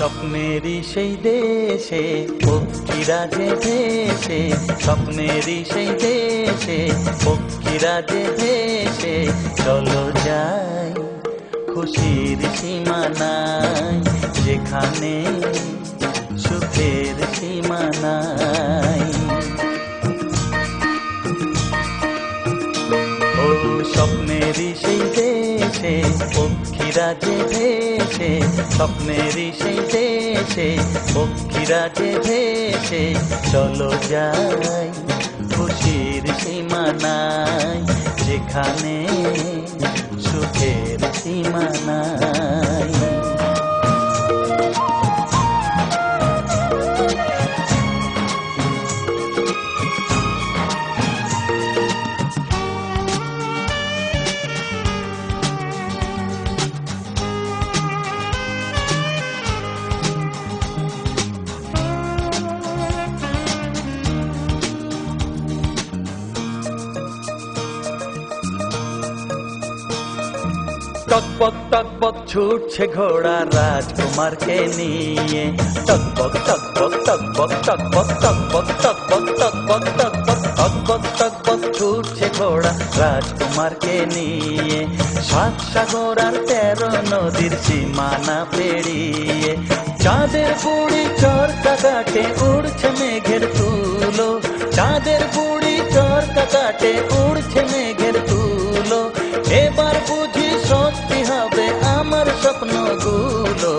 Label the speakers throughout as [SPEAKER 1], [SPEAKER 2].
[SPEAKER 1] স্বপ্নেরই সেই দেশে পক্ষীরা যে ভেসে, স্বপ্নেরই সেই দেশে পক্ষীরা যে ভেসে, চলো যাই খুশির সীমানায়, যেখানে সুখের সীমানায়। ও স্বপ্নেরই সেই দেশে পক্ষীরা যে ভেসে, স্বপ্নেরই সেই দেশে পক্ষীরা যে ভেসে, চলো যাই খুশির সীমানায়, যেখানে সুখের সীমানায়। টকবক টকবক ছুটছে ঘোড়া রাজকুমারকে নিয়ে, টকবক টকবক টকবক টকবক টকবক টকবক টকবক টকবক টকবক টকবক ছুটছে ঘোড়া রাজকুমারকে নিয়ে, 7 সাগর আর 13 নদীর সীমানা পেরিয়ে, চাঁদের বুড়ি চরকা কাটে উড়ছে মেঘের তুলো, চাঁদের বুড়ি চরকা কাটে উড়ছে মেঘের তুলো, এবার বুঝি সত্যি হবে আমার স্বপ্নগুলো,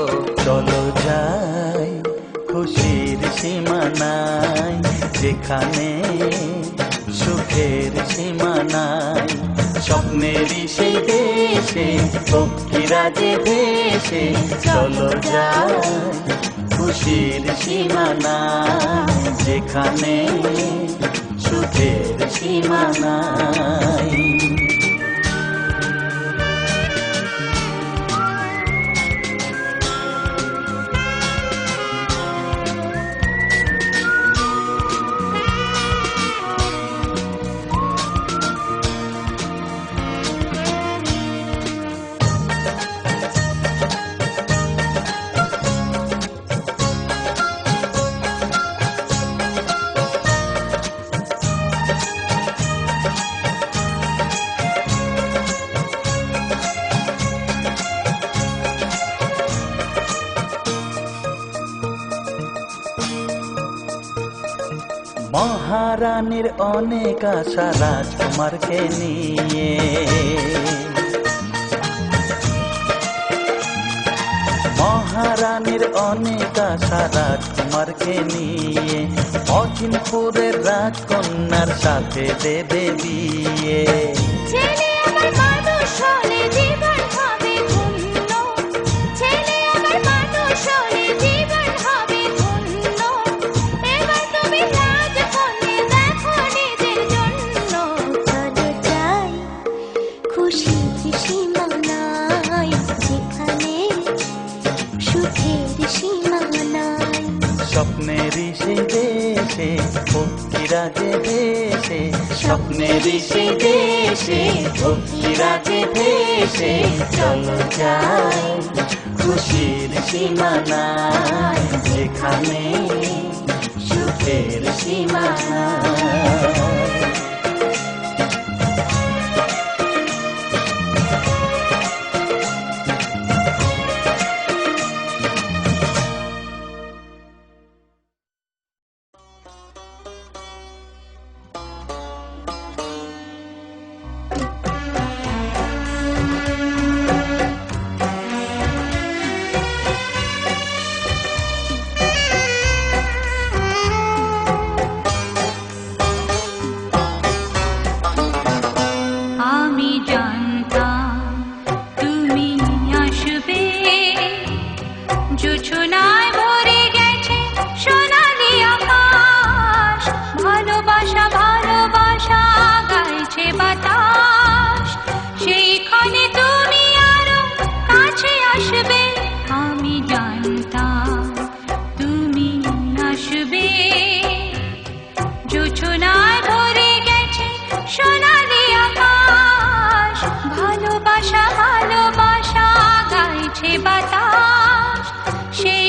[SPEAKER 1] চলো যাই খুশির সীমানায়, যেখানে সুখের সীমানায়। স্বপ্নেরই সেই দেশে পক্ষীরা যে ভেসে, চলো যাই খুশির সীমানায়, যেখানে সুখের সীমানায়। মহারানীর অনেক আশা রাজকুমারকে নিয়ে, মহারানীর অনেক আশা রাজকুমারকে নিয়ে, অচিনপুরের রাজকন্যার সাথে দেবে বিয়ে।
[SPEAKER 2] ছেলে আমার মানুষ হলে জীবন হবে ধন্য, ছেলে আমার মানুষ হলে জীবন হবে ধন্য, এবার তুমি রাজকন্যা দেখো নিজের জন্য, চলো যাই খুশির সীমানায়, যেখানে সুখের সীমানায়।
[SPEAKER 1] স্বপ্নেরই সেই দেশে পক্ষীরা যে ভেসে, স্বপ্নেরই সেই দেশে পক্ষীরা যে ভেসে, চলো যাই খুশির সীমানায়, যেখানে সুখের সীমানায়।
[SPEAKER 2] ভালোবাসা ভালোবাসা গাইছে বাতাস, সেই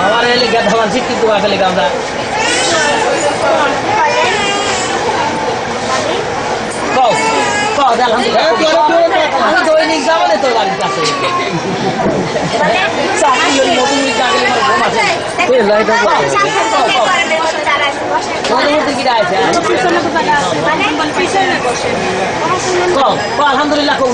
[SPEAKER 3] আমার এলে গেট আমার শিক্ষিত তোমাকে লেগে আমরা আমি দৈনিক যাবো তো বাড়ির কাছে আলহামদুলিল্লাহ কৌ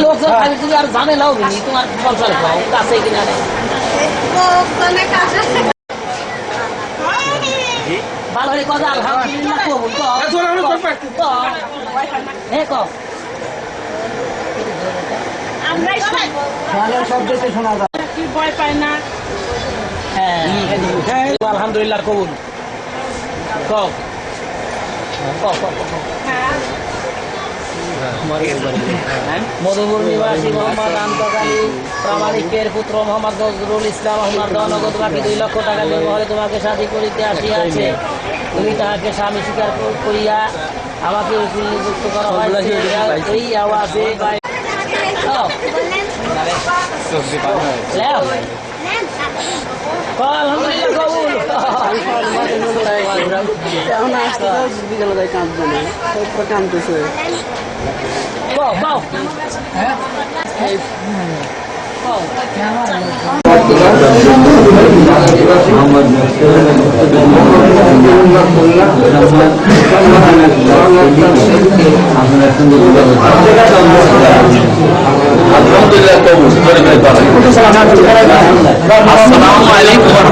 [SPEAKER 3] লোকজন খালি তুমি আর ঝামেলা হবে নি তোমার ফলসাল খাও কাছে কিনা ভালো হলে কথা আলহামদুলিল্লাহ কবুল হ্যাঁ কও
[SPEAKER 2] আমরাই
[SPEAKER 3] শব্দ শোনা যায়
[SPEAKER 2] কি ভয় পায় না
[SPEAKER 3] হ্যাঁ আলহামদুলিল্লাহ কবুল কও মধুপুর নিবাসী মোহাম্মদ আমতাজ আলী প্রামাণিকের পুত্র মোহাম্মদ নজরুল ইসলাম আপনার নগদ বাকি 2 লক্ষ টাকা ব্যবহারে তোমাকে শাদী করিতে আসিয়াছে তুমি তাহাকে স্বামী স্বীকার করিয়া আমাকে উকিল নিযুক্ত করা হয়েছে এই আওয়াজে
[SPEAKER 4] কাঁদতেছে
[SPEAKER 1] আসসালামু আলাইকুম ওয়া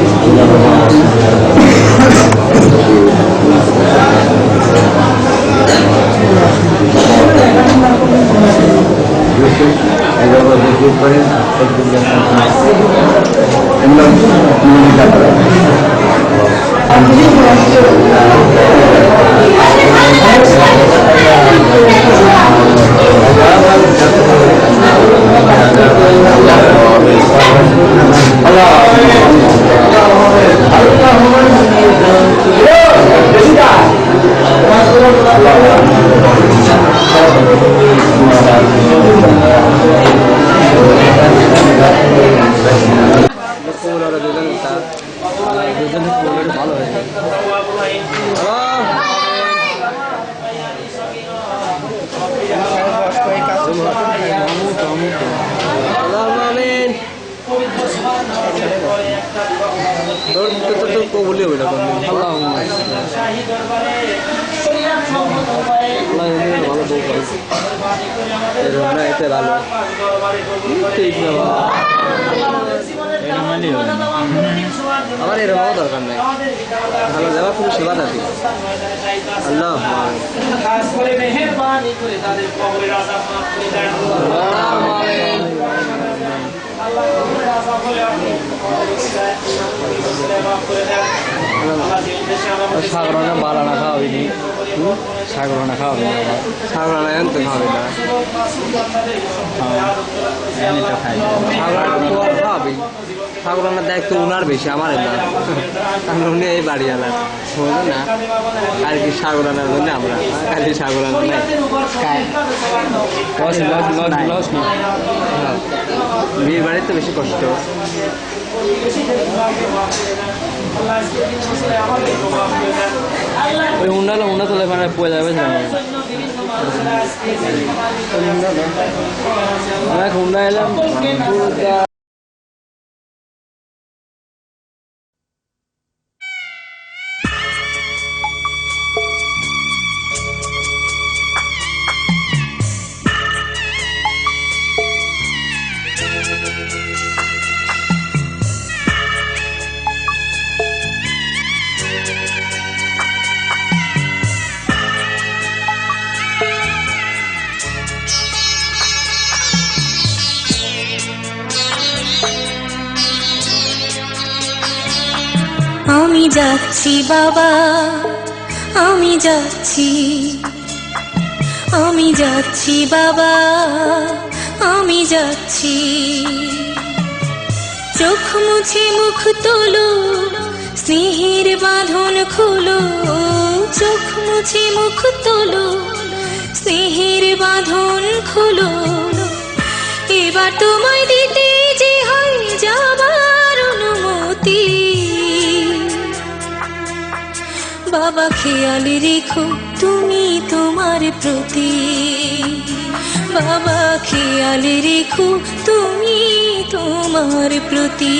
[SPEAKER 4] ভালো হয়েছে কবুলি হবে ভালো এতে ভালো ঠিক না আমার এরকমও দরকার নাই ভালো যাওয়া খুব সেবা থাকি আল্লাহ সাগরানা বালানা খাওয়াবিনি সাগরানা খাওয়াবি সাগরানা এনতে খাওয়াবি না সাগরানা তো আর খাওয়াবি সাগরানার দায়িত্ব উনার বেশি আমার না কারণ উনি এই বাড়ি আলার বুঝলেন না আর কি সাগরানার জন্য আমরা খালি সাগরানা নাই বিয়ের বাড়ির তো বেশি কষ্ট ওই উন্ডা তোলে মানে পড়ে যাবে হুন্ডা এলাম
[SPEAKER 5] আমি যাচ্ছি বাবা আমি যাচ্ছি আমি যাচ্ছি বাবা, আমি যাচ্ছি। চোখ মুছে মুখ তোলো, স্নেহের বাঁধন খোলো। চোখ মুছে মুখ তোলো, স্নেহের বাঁধন খোলো। এবার তোমায় দিতে যে হয় যাবার অনুমতি। বাবা খেয়াল রেখো তুমি তোমার প্রতি। বাবা খেয়াল রেখো তুমি তোমার প্রতি।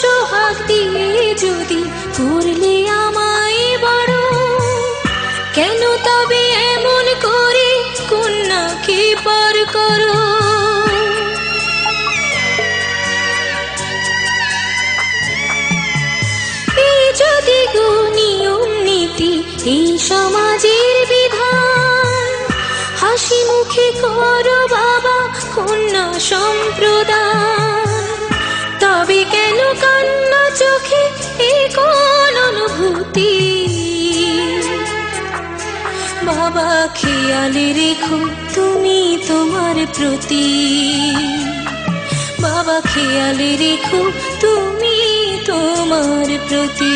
[SPEAKER 5] সোহাগ দিয়ে যদি করলে আমায় বড়, কেন তবে এমন করে কন্যাকে পর করো? এই যদি গো নিয়ম নীতি, এই সমাজের বিধান, হাসি মুখে করো বাবা কন্যা সম্প্রদান। তবে কেন কান্না চোখে এ কোন অনুভূতি? বাবা খেয়াল রেখো তুমি তোমার প্রতি। বাবা খেয়াল রেখো তুমি তোমার প্রতি।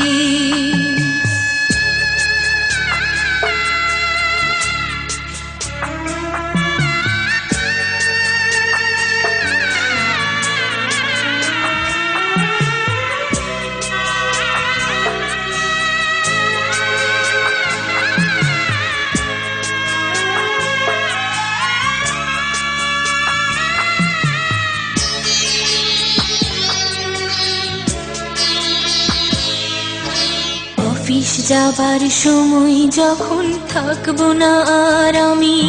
[SPEAKER 5] অফিস যাবার সময় যখন থাকবো না আর আমি,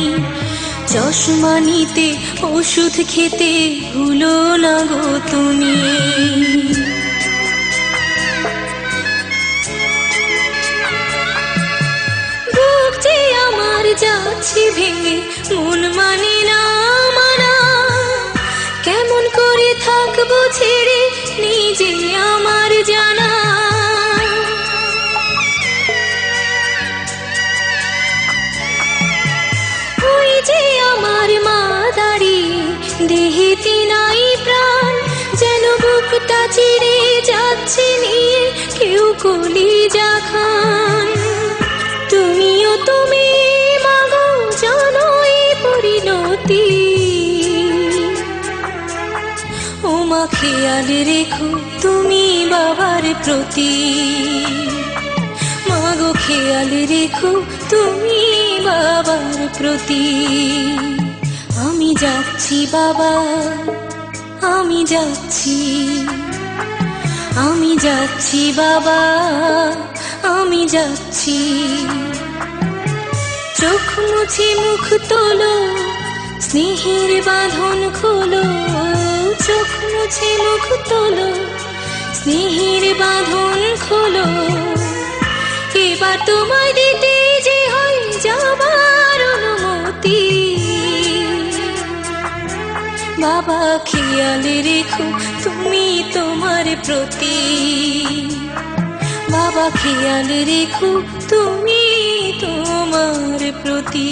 [SPEAKER 5] চশমা নিতে ওষুধ খেতে ভুলো না গো তুমি। বুক যে আমার যাচ্ছে ভেঙে, মন মানে না মানা। কেমন করে থাকবো ছেড়ে নিজে আমার জানা। যে আমার মা দাঁড়িয়ে দেহেতে নাই প্রাণ, যেন বুকটা চিরে যাচ্ছে নিয়ে কেউ কলিজা খান। তুমিও তুমি মাগো জানো এই পরিণতি। ও মা খেয়াল রেখো তুমি বাবার প্রতি। মাগো খেয়াল রেখো তুমি বাবার প্রতি। আমি যাচ্ছি বাবা, আমি যাচ্ছি। আমি যাচ্ছি বাবা, আমি যাচ্ছি। চোখ মুছে মুখ তোলো, স্নেহের বাঁধন খোলো। চোখ মুছে মুখ তোলো, স্নেহের বাঁধন খোলো। এবার তোমায় দিতে যে হয় যাবার অনুমতি। বাবা খেয়াল রেখো তুমি তোমার প্রতি। বাবা খেয়াল রেখো তুমি তোমার প্রতি।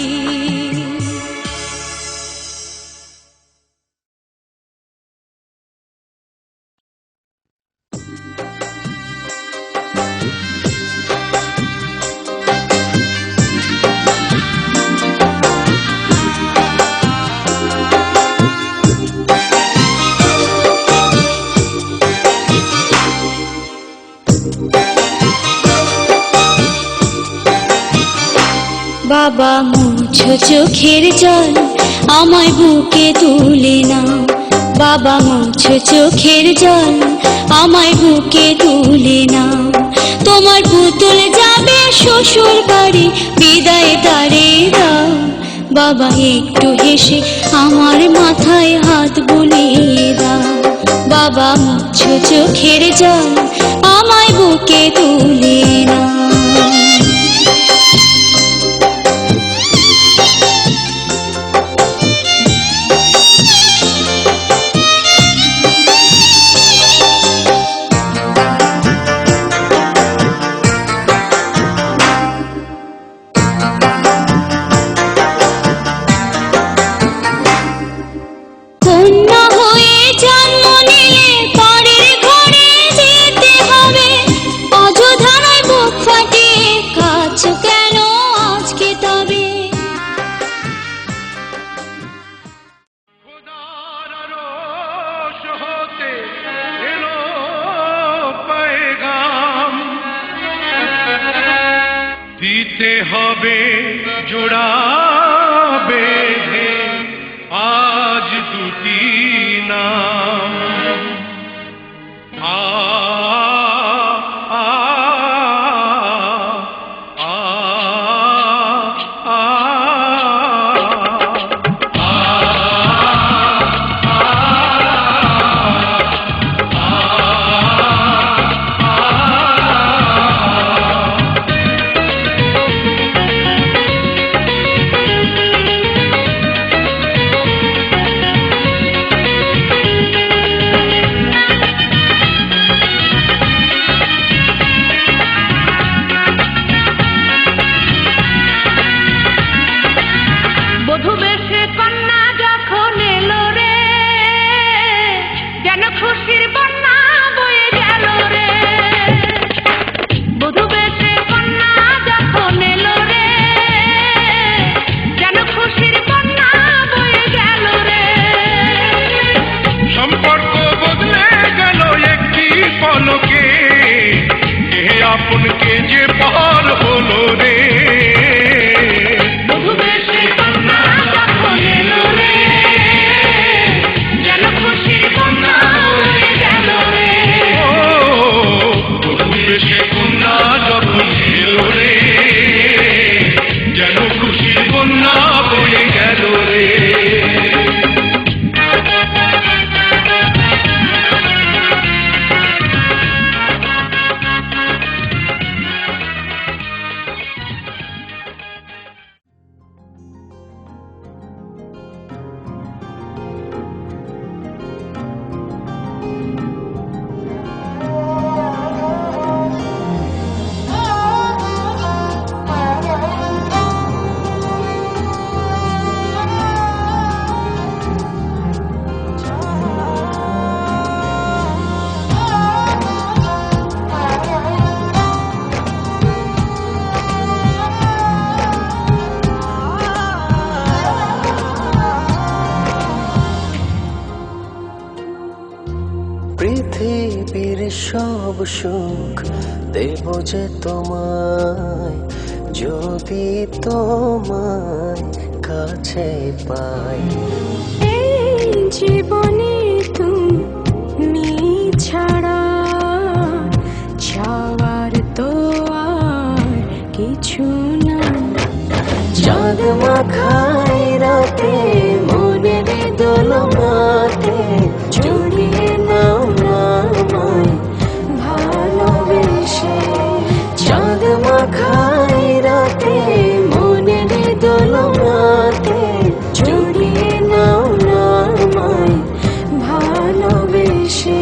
[SPEAKER 6] বাবা মুছো চোখের জল, আমায় বুকে তুলে নাও। বাবা মুছো চোখের জল, আমায় বুকে তুলে নাও। তোমার পুতুল যাবে যাবে শ্বশুর বাড়ি, বিদায় তারে দাও। বাবা একটু হেসে আমার মাথায় হাত বুলিয়ে দাও। বাবা মুছো চোখের জল, আমায় বুকে তুলে নাও। কন্যা হয়ে জন্ম নিলে পরের ঘরে যেতে হবে। অযোধ্যায় বুক ফাটিয়ে কাঁদছো কেন আজকে তবে?
[SPEAKER 7] খোদার আরশ হতে এলো পেগাম, দিতে হবে জোড়া বেঁধে আজ দুটি নাম। আ আ আ আ
[SPEAKER 2] বধূ বেশে কন্যা যখন এলো রে, যেন খুশির বন্যা বয়ে গেল রে। বধূ বেশে কন্যা যখন এলো রে, যেন খুশির বন্যা বয়ে গেল রে।
[SPEAKER 7] সম্পর্ক বদলে গেল একটি পলকে, কে আপনকে যে পার হলো রে।
[SPEAKER 2] বধূ বেশে কন্যা যখন এলো রে, যেন খুশির বন্যা বয়ে গেল রে।
[SPEAKER 7] ও বধূ বেশে কন্যা যখন এলো রে, যেন খুশির বন্যা বয়ে গেল রে।
[SPEAKER 1] পৃথিবীর সব সুখ দেব যে তোমায়, যদি তোমায় কাছে পাই।
[SPEAKER 5] এই জীবনে তুমি ছাড়া চাওয়ার তো আর কিছু না।
[SPEAKER 1] চাঁদ মাখাই রাতে মনের দোলনাতে, জড়িয়ে নাও না আমায় ভালোবেসে। চাঁদ মাখাই রাতে মনের দোলনাতে, জড়িয়ে নাও না আমায় ভালোবেসে।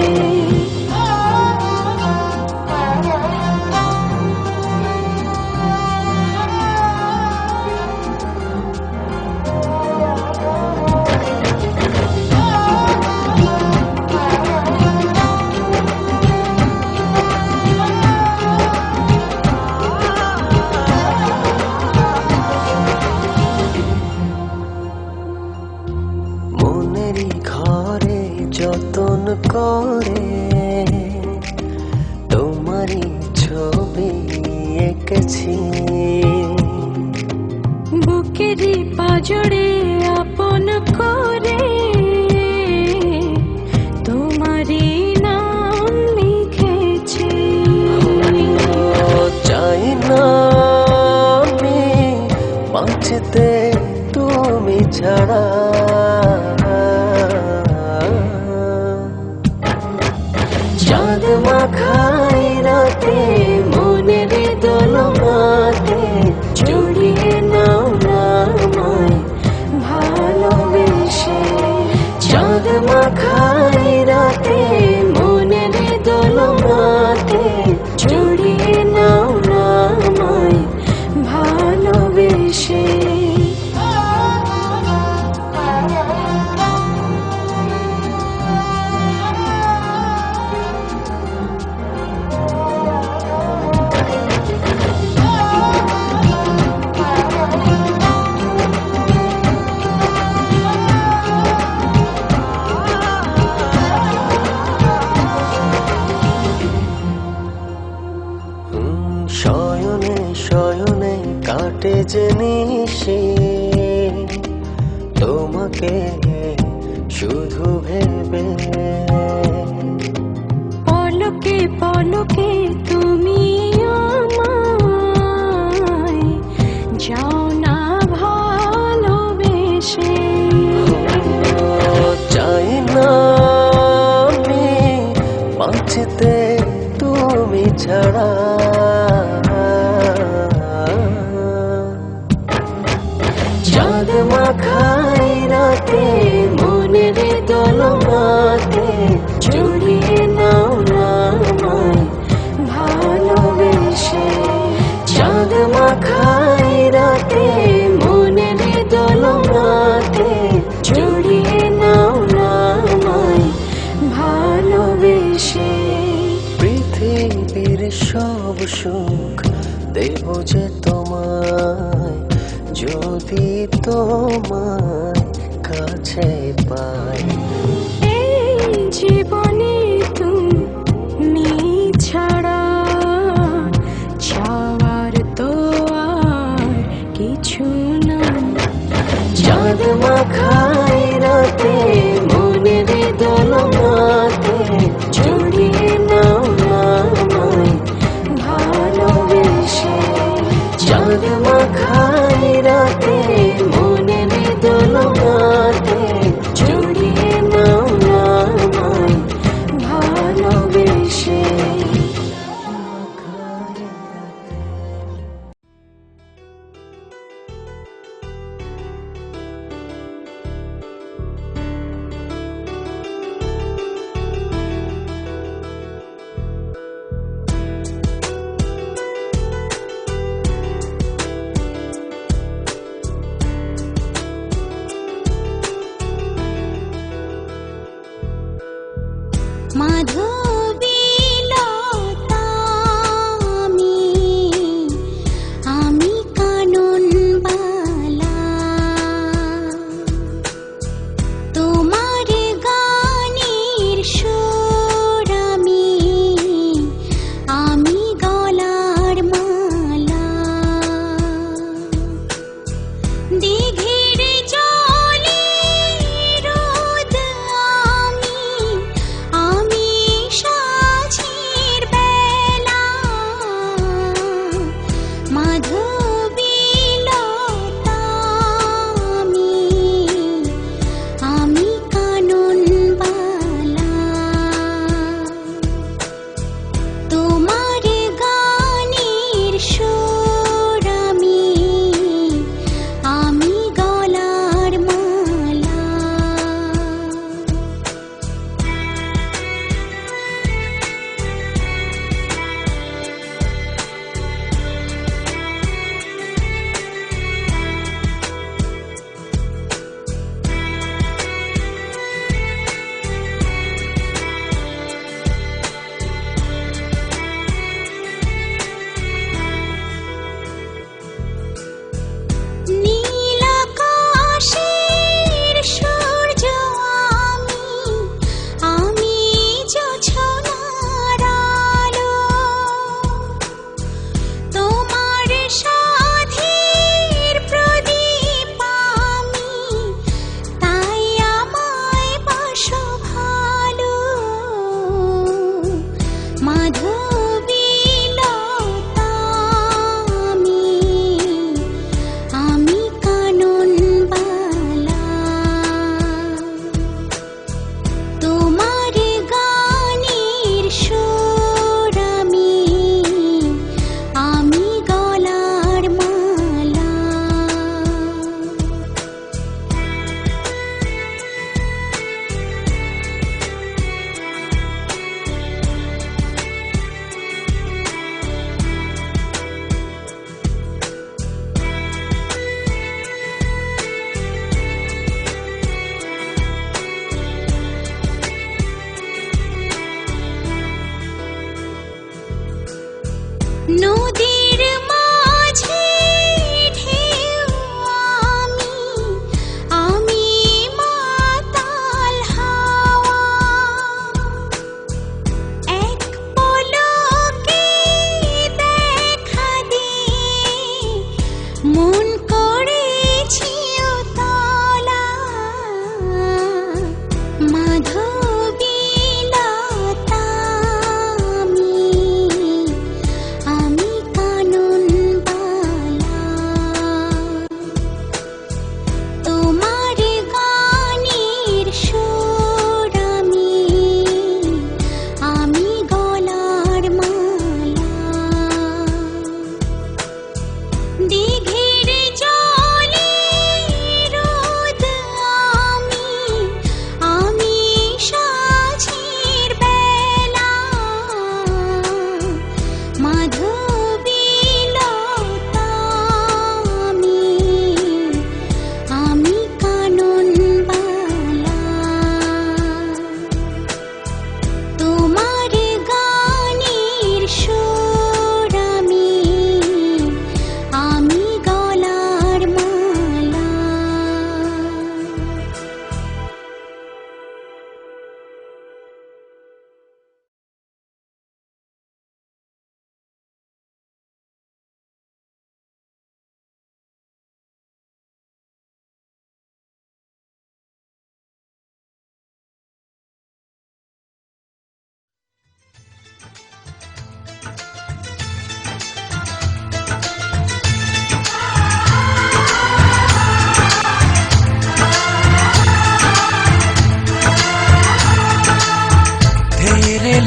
[SPEAKER 1] মনেরই ঘরে যতন করে তোমারই ছবি এঁকেছি।
[SPEAKER 5] বুকেরই পাজরে আপন করে তোমারই নাম লিখেছি।
[SPEAKER 1] চাই না চাঁদ মাখাই রাতে মনের দোলনাতে জড়িয়ে নাও না আমায় ভালোবেসে। চাঁদ মাখাই রাতে মনের দোলনাতে জড়িয়ে নাও না আমায় ভালোবেসে। শয়নে শয়নে কাটে যে নিশি তোমাকে শুধু ভেবে।
[SPEAKER 5] পলকে পলকে তুমি আমায় যাও না ভালোবেসে।
[SPEAKER 1] চাই না আমি বাঁচতে তুমি ছাড়া। চাঁদ মাখাই রাতে মনের দোলনাতে জড়িয়ে নাও না আমায় ভালোবেসে। চাঁদ মাখাই রাতে মনের দোলনাতে জড়িয়ে নাও না আমায় ভালোবেসে। পৃথিবীর সব সুখ দেব যে তোমায় যদি তোমায় কাছে পাই।
[SPEAKER 5] এই জীবনে তুমি ছাড়া চাওয়ার তো আর কিছু না।
[SPEAKER 1] চাঁদ মাখাই রাতে মনের দোলনাতে জড়িয়ে নাও না আমায় ভালোবেসে। চাঁদ মাখাই রাতে মনের দোলনাতে জড়িয়ে নাও না আমায় ভালোবেসে।
[SPEAKER 6] মাধবীলতা আমি কানন বালা তোমার গানের সুর আমি গলার মালা। দিঘির জলে রোদ আমি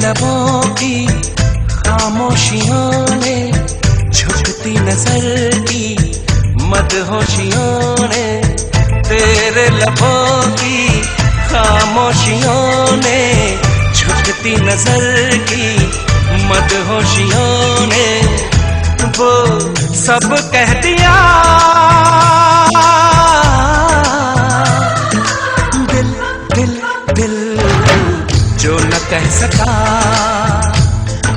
[SPEAKER 8] लबों की खामोशियों ने झुकती नजर की मदहोशियों ने, तेरे लबों की खामोशियों ने झुकती नजर की मदहोशियों ने वो सब कह दिया। दिल दिल दिल जो न कह सका,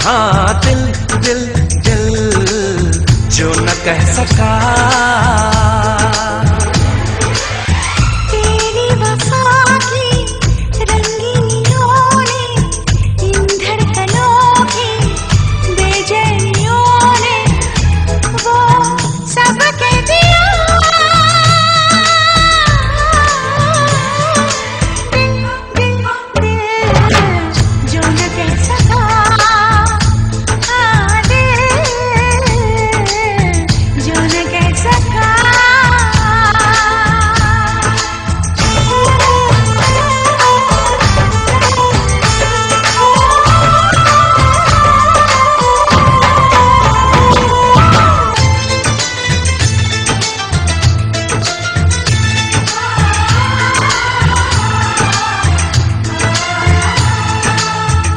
[SPEAKER 8] हाँ दिल दिल दिल जो न कह सका।
[SPEAKER 6] तेरी वफा की रंगीनियों ने, इन धड़कनों की बेचैनियों ने वो सब कह दिया। दिल दिल दिल जो न कह सका, हाँ दिल जो न कह सका।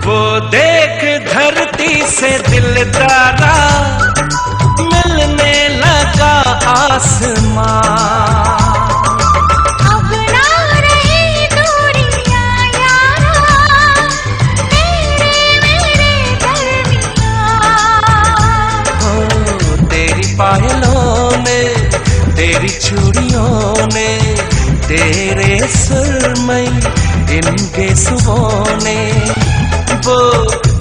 [SPEAKER 8] वो देख धरती से दिलदारा मिलने लगा आसमां।
[SPEAKER 6] अब ना रही दूरियां यारा तेरे मेरे दरमियां।
[SPEAKER 8] ओ तेरी पायलों ने, तेरी चूड़ियों ने, तेरे सुरमई इनके सुबों ने वो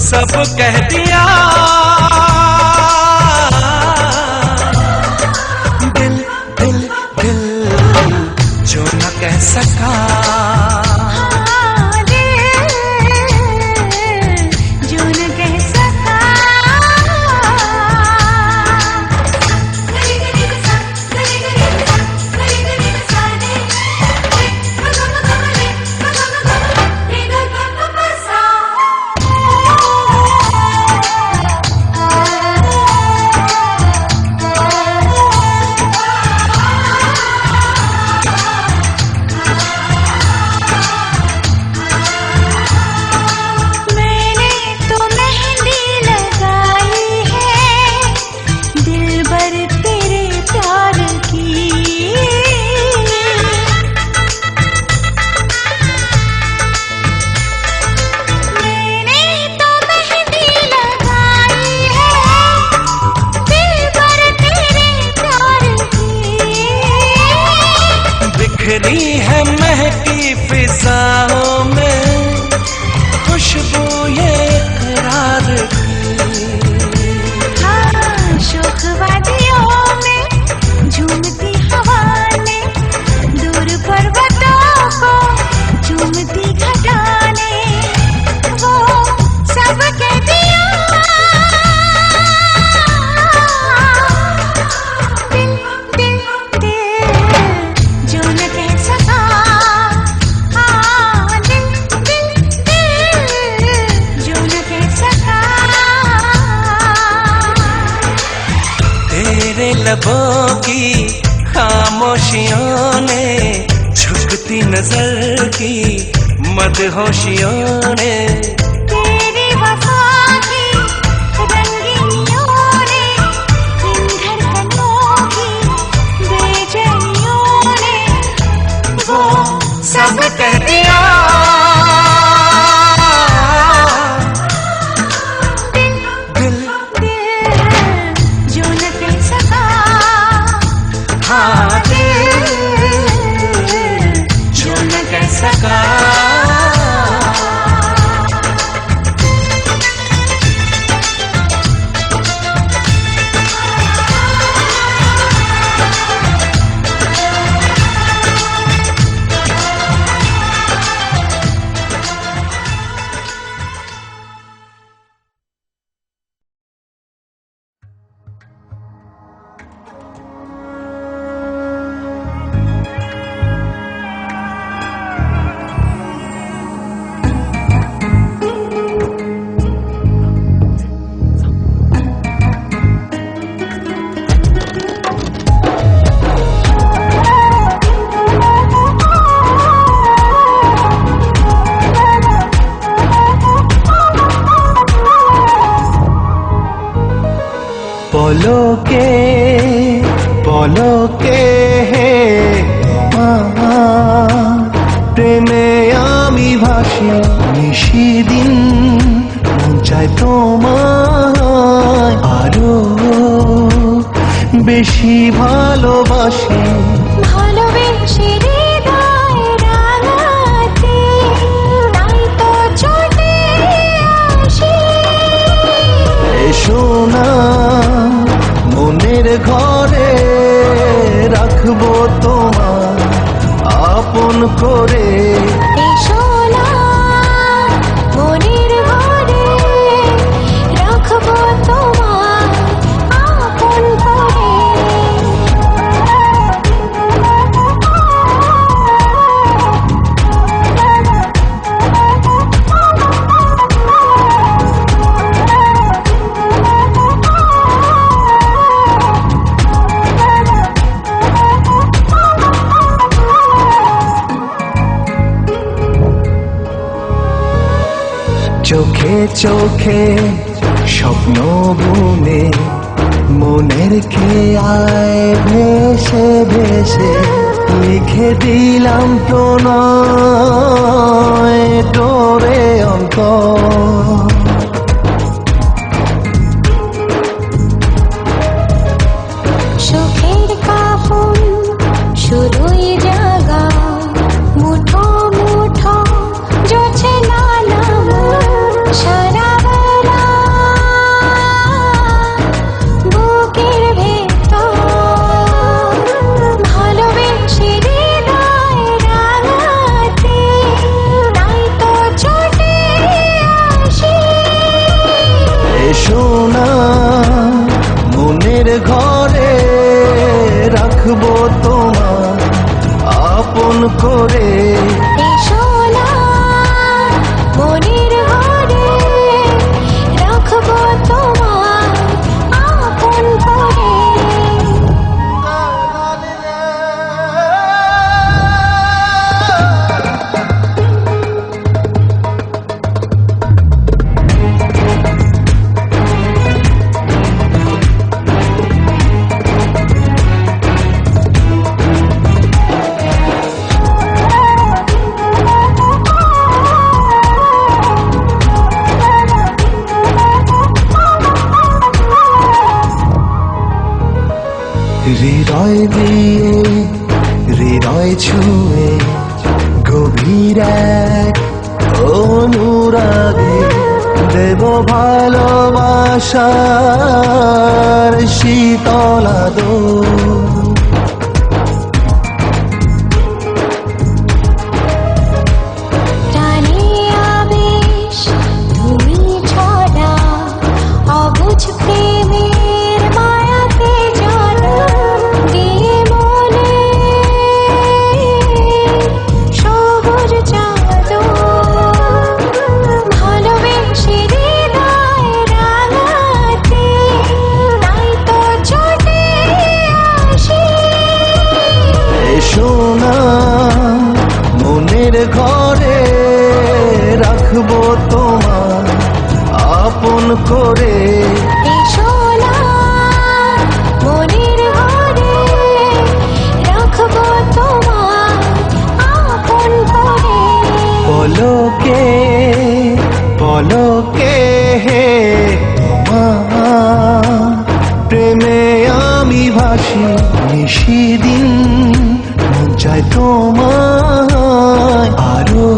[SPEAKER 8] सब कह दिया। दिल दिल दिल जो न कह सका,
[SPEAKER 6] हाँ दिल जो न कह सका। मैंने तो मेहंदी लगाई है दिलबर तेरे प्यार की। मैंने तो मेहंदी लगाई है दिलबर तेरे प्यार की।
[SPEAKER 8] बिखरी है महकी फिजाओं में खुशबू ये इकरार की।
[SPEAKER 6] हाँ शोख वादियों में झूमती हवा ने, दूर पर्वतों को झूमती घटा ने वो सब कह दिया। दिल दिल दिल जो न कह सका, हाँ दिल दिल दिल जो न कह सका।
[SPEAKER 8] तेरे लबों की खामोशियों ने झुकती नजर की मदहोशियों ने
[SPEAKER 6] तेरी वफा की रंगीनियों ने, इन धड़कनों की बेचैनियों ने वो
[SPEAKER 8] सब कह दिया।
[SPEAKER 6] दिल
[SPEAKER 8] दिल
[SPEAKER 6] दिल जो न कह सका,
[SPEAKER 8] हाँ दिल
[SPEAKER 6] जो न कह सका।
[SPEAKER 8] পলকে পলকে হে মা, প্রেমে আমি ভাসি নিশিদিন, মন চায় তোমায় আরো বেশি ভালোবাসি।
[SPEAKER 5] ভালোবেসে হৃদয় রাঙাতে তাই তো ছুটে আসি।
[SPEAKER 8] এসো না মনের ঘরে, রাখবো তোমার আপন করে।
[SPEAKER 5] এসো না মনের ঘরে, রাখবো তোমার আপন করে।
[SPEAKER 8] চোখে চোখে স্বপ্ন বুনে, মনের খেয়ায় ভেসে ভেসে লিখে দিলাম প্রণয় তোরে অন্তর।
[SPEAKER 5] সুখের কাফন শুধুই জাগা, মুঠো মুঠো জোছে নানা সারা বেলা বুকের ভেতর। ভালোবেসে হৃদয় রাঙাতে তাই তো ছুটে আসি।
[SPEAKER 8] এসো না মনের ঘরে, রাখবো তোমার আপন করে।
[SPEAKER 5] এসো না মনের ঘরে, রাখবো তোমার আপন করে।
[SPEAKER 8] হৃদয় দিয়ে হৃদয় ছুঁয়ে গভীর এক অনুরাগে দেব ভালোবাসার শীতলা দোল।
[SPEAKER 5] টানে আবেশ তুমি ছড়া, অবুঝ প্রেমের মায়াতে জড়া দিয়ে মনে সবুজ চাদর। ভালোবেসে হৃদয় রাঙাতে তাই তো ছুটে আসি।
[SPEAKER 8] এসো না মনের ঘরে, রাখবো তোমার আপন করে।
[SPEAKER 5] এসো না মনের ঘরে, রাখবো তোমার আপন করে।
[SPEAKER 8] পলকে পলকে হে মা, প্রেমে আমি ভাসি নিশিদিন, মন চায় তোমায় আরো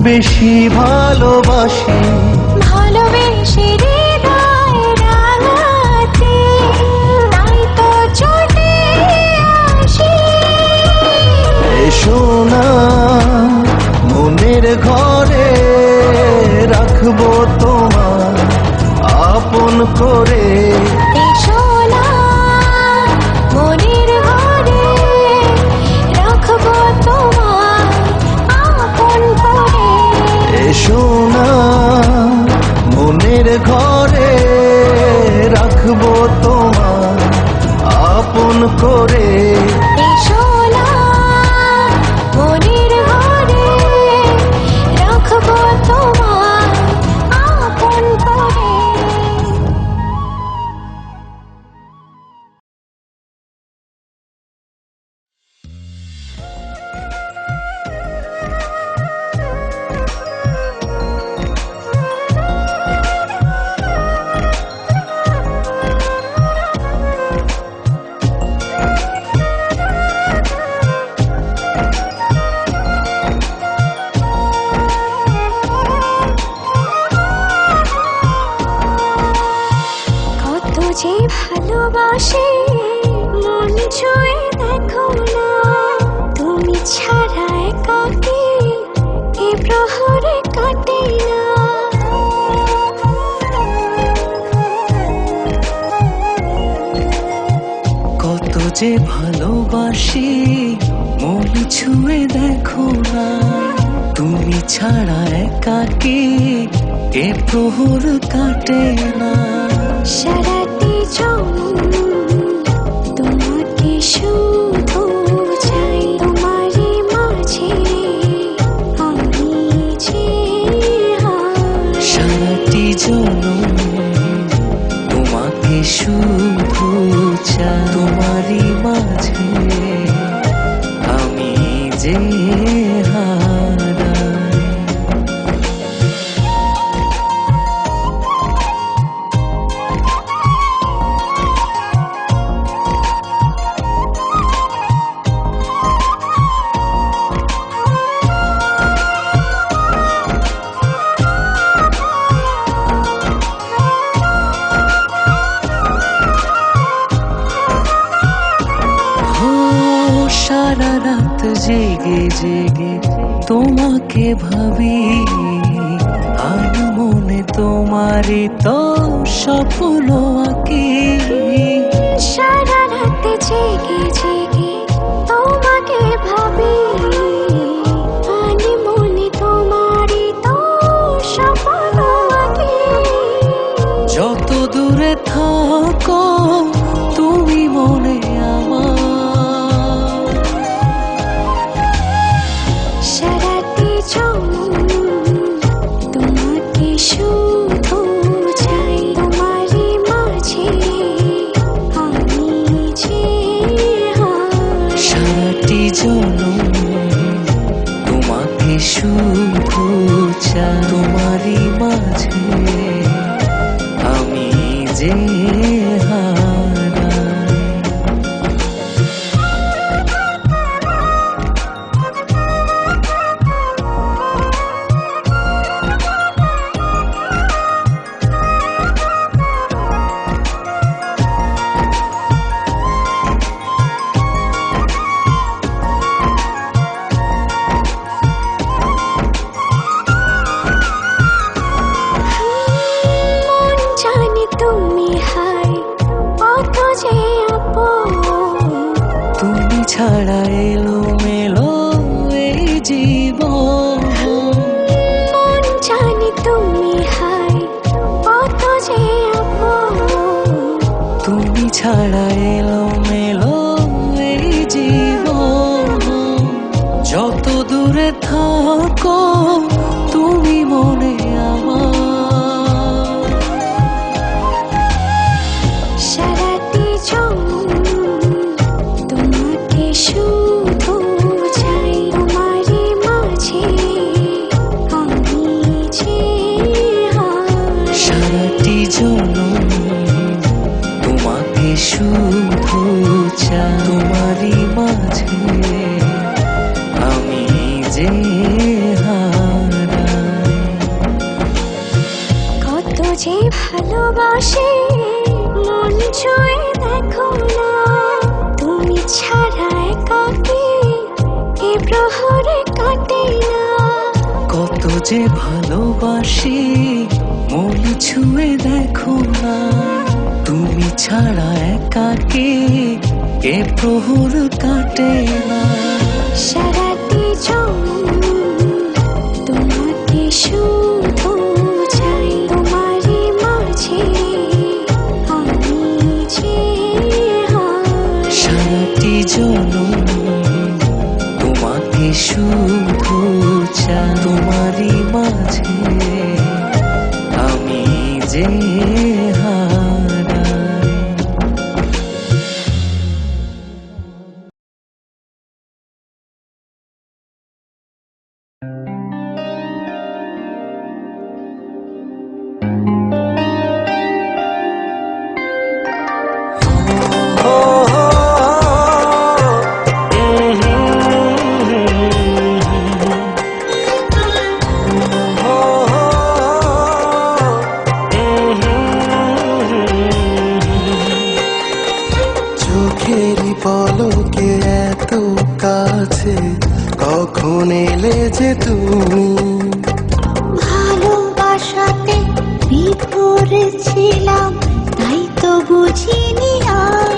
[SPEAKER 8] বেশি ভালোবাসি।
[SPEAKER 5] ভালোবেসে হৃদয় রাঙাতে তাই তো ছুটে আসি।
[SPEAKER 8] এসো না মনের ঘরে, রাখবো তোমার আপন করে।
[SPEAKER 5] এসো না মনের ঘরে, রাখবো তোমার আপন করে।
[SPEAKER 8] এসো না মনের ঘরে, রাখবো তোমার আপন করে।
[SPEAKER 5] এসো না মনের ঘরে, রাখবো তোমার আপন করে। ছাড়া একাকী এ প্রহরে কাটে না।
[SPEAKER 8] কত যে ভালোবাসি মন ছুঁয়ে দেখো না, তুমি ছাড়া একাকী এ প্রহর কাটে না।
[SPEAKER 5] সারাটি জনম তোমাকে শুধু চাই, তোমারই মাঝে আমি যে হারাই।
[SPEAKER 8] সারাটি জনম তোমাকে শুধু চাই, তোমারই মাঝে আমি যে হারাই। সারা রাত জেগে জেগে তোমাকে ভাবি, আর মনে তোমারই তো স্বপ্ন আঁকি।
[SPEAKER 5] সারা রাত জেগে জেগে তোমাকে ভাবি, আনি মনে তোমারই তো স্বপ্ন আঁকি।
[SPEAKER 8] যত দূরে থাকো তুমি মনে আমার,
[SPEAKER 5] সারাটি জনম তোমাকে শুধু চাই, তোমারই মাঝে আমি যে হারাই।
[SPEAKER 8] সারাটি জনম তোমাকে শুধু চাই, তোমারই মাঝে আমি যে হারাই।
[SPEAKER 5] মন জানে তুমি হাই কত যে আপন,
[SPEAKER 8] তুমি ছাড়া এলো মেলো এই জীবন।
[SPEAKER 5] মন জানে তুমি হাই কত যে আপন।
[SPEAKER 8] তুমি ছাড়া এলো মেলো এই জীবন। যত দূরে থাকো তুমি মনে আমার,
[SPEAKER 5] সারাটি জনম তোমাকে শুধু চাই, তোমারই মাঝে আমি যে হারাই।
[SPEAKER 8] সারাটি জনম তোমাকে শুধু চাই, তোমারই মাঝে আমি যে হারাই।
[SPEAKER 5] কত যে ভালোবাসি মন ছুঁয়ে দেখো না, তুমি ছাড়া একাকী এ প্রহরে কাটে না।
[SPEAKER 8] কত যে ভালোবাসি মন ছুঁয়ে দেখো না, তুমি ছাড়া একাকী এ প্রহর কাটে না।
[SPEAKER 5] সারাটি জনম তোমাকে শুধু চাই, তোমারই মাঝে আমি যে হারাই।
[SPEAKER 8] সারাটি জনম তোমাকে শুধু চাই, তোমারই মাঝে আমি যে হারাই। কখন এলে যে তুমি
[SPEAKER 5] ভালোবাসাতে বিভোর ছিলাম তাই তো বুঝিনি আর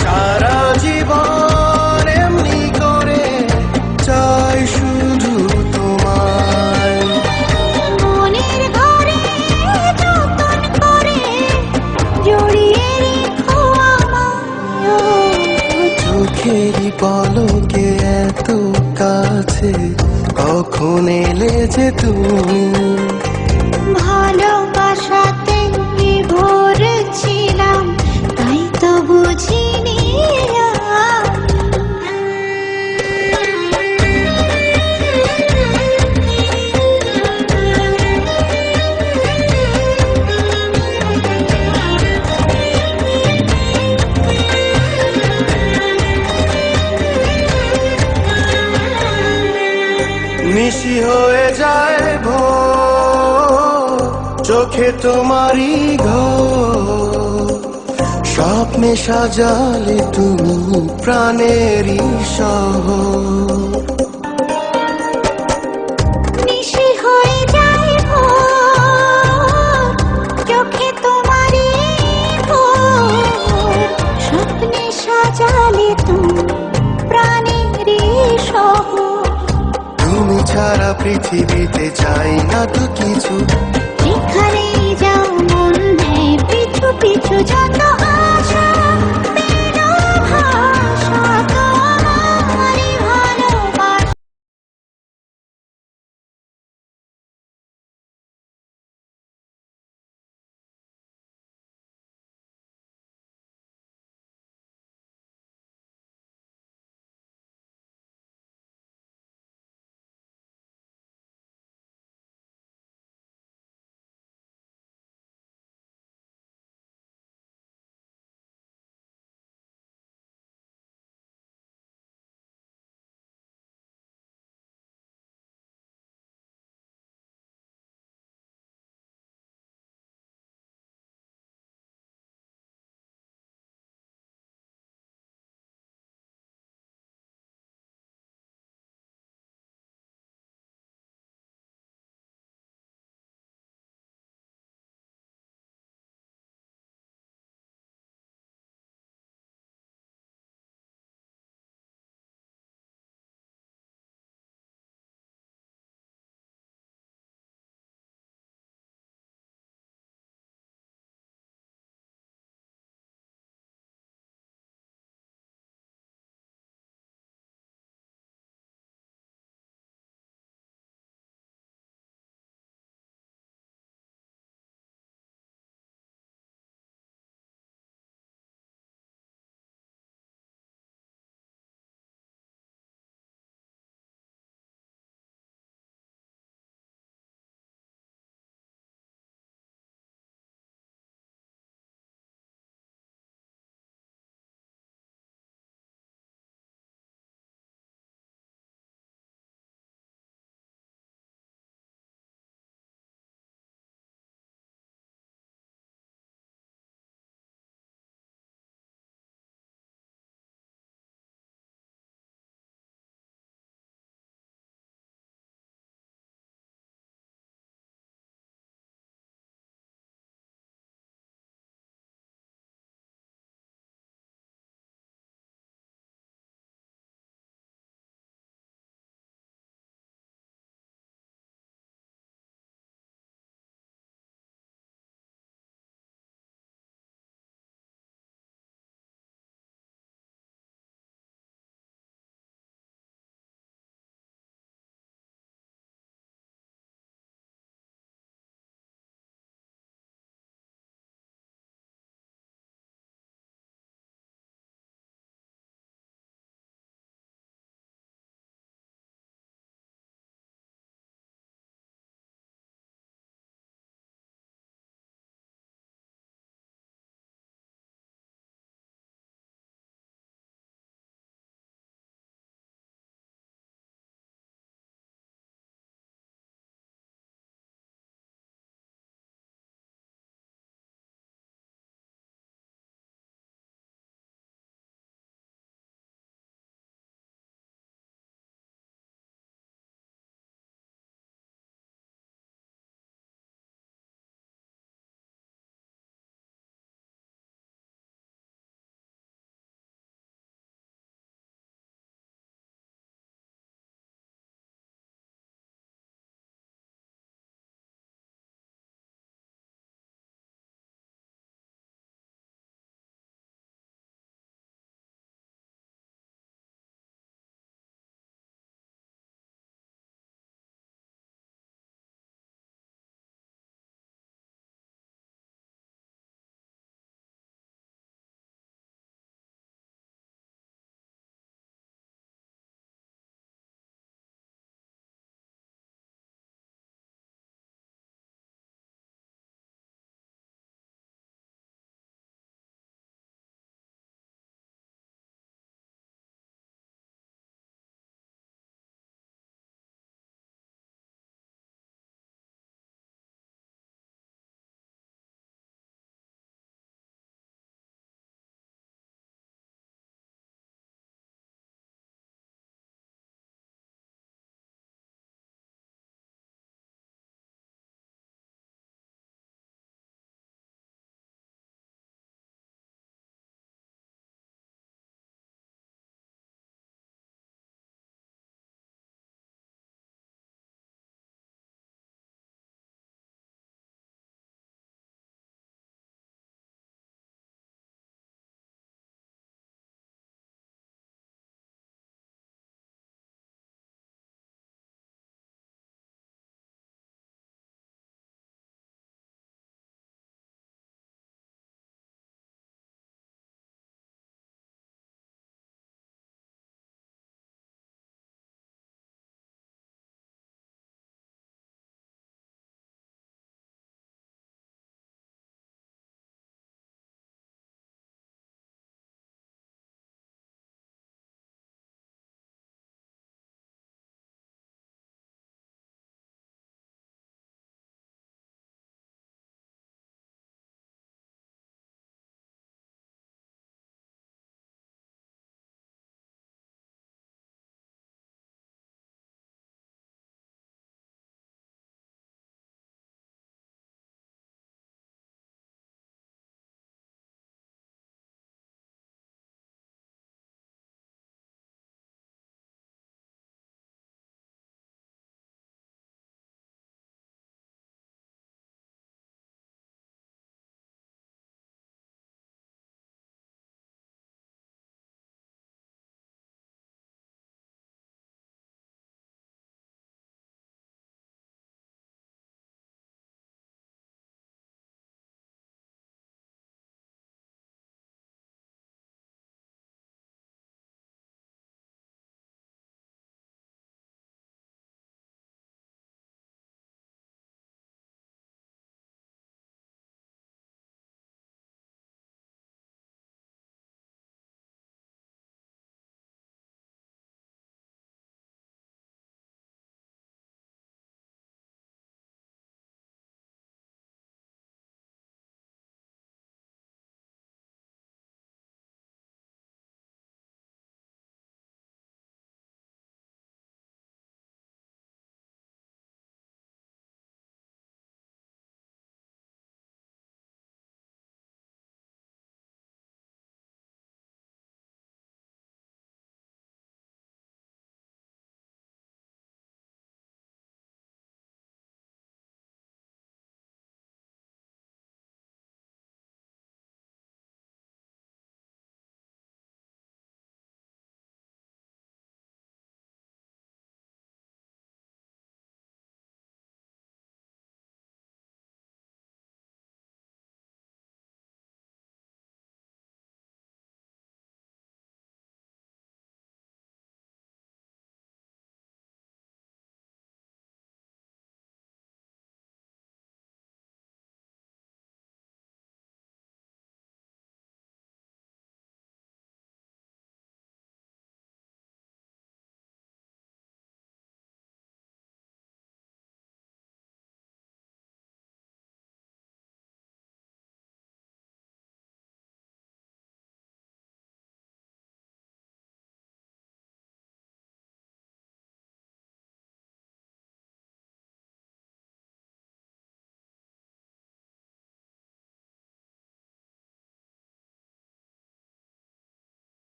[SPEAKER 8] সারা জীবন এমনি করে চাই শুধু তোমায়
[SPEAKER 5] মনের ঘরে যতন করে জড়িয়ে রেখো আমায়
[SPEAKER 8] চোখেরই পলকে এত কাছে কখন এলে যে তুমি
[SPEAKER 5] ভালোবাসাতে বিভোর ছিলাম তাই তো বুঝিনি আর।
[SPEAKER 8] নিশি হয়ে যায় ভোর চোখে তোমারই ঘর স্বপ্নে সাজালে তুমি প্রাণেরই শহর
[SPEAKER 5] নিশি হয়ে যায় ভোর চোখে তোমারই ভোর স্বপ্নে সাজালে তুমি প্রাণেরই শহর
[SPEAKER 8] তুমি ছাড়া পৃথিবীতে চাই না তো কিছু
[SPEAKER 5] এখানেই যাও মন নেই পিছু পিছু যত